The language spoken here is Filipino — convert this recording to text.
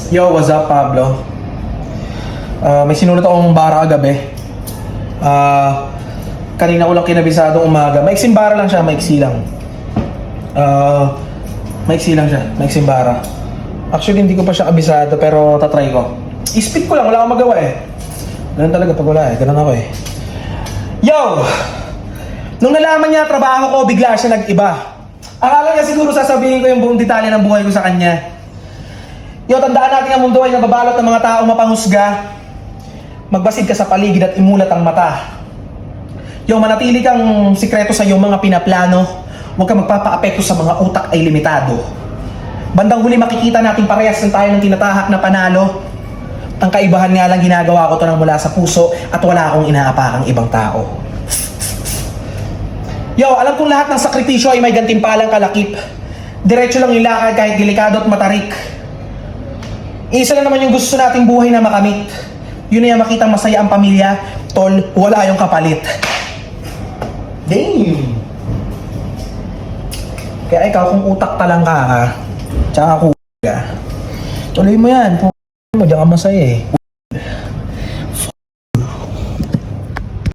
Yo, what's up, Pablo? May sinulat akong bara kagabi. Kanina ko lang kinabisadong umaga. Maiksing bara lang siya, maiksi lang. Maiksi lang siya, maiksing bara. Actually, hindi ko pa siya kabisado, pero tatry ko. I-speed ko lang, wala akong magawa eh. Ganun talaga pag wala eh, ganun ako eh. Yo! Nung nalaman niya trabaho ko, bigla siya nag-iba. Akala niya siguro sasabihin ko yung buong detalye ng buhay ko sa kanya. Yo, tandaan natin ang mundo ay nababalot ng mga taong mapanghusga. Magbasid ka sa paligid at imulat ang mata. Yo, manatili kang sikreto sa iyong mga pinaplano. Huwag kang magpapaapekto sa mga utak ay limitado. Bandang huli makikita natin parehas ng tayo ng tinatahak na panalo. Ang kaibahan nga lang ginagawa ko to nang mula sa puso at wala akong inaapakang ibang tao. Yo, alam kong lahat ng sakripisyo ay may gantimpalang kalakip. Diretso lang yung lakad kahit delikado at matarik. Isa lang naman yung gusto nating buhay na makamit. Yun na yung makitang masaya ang pamilya, tol, wala yung kapalit. Damn! Kaya ikaw, kung utak talang ka ha, tsaka ka, tuloy mo yan, mo, diyan ka masaya eh.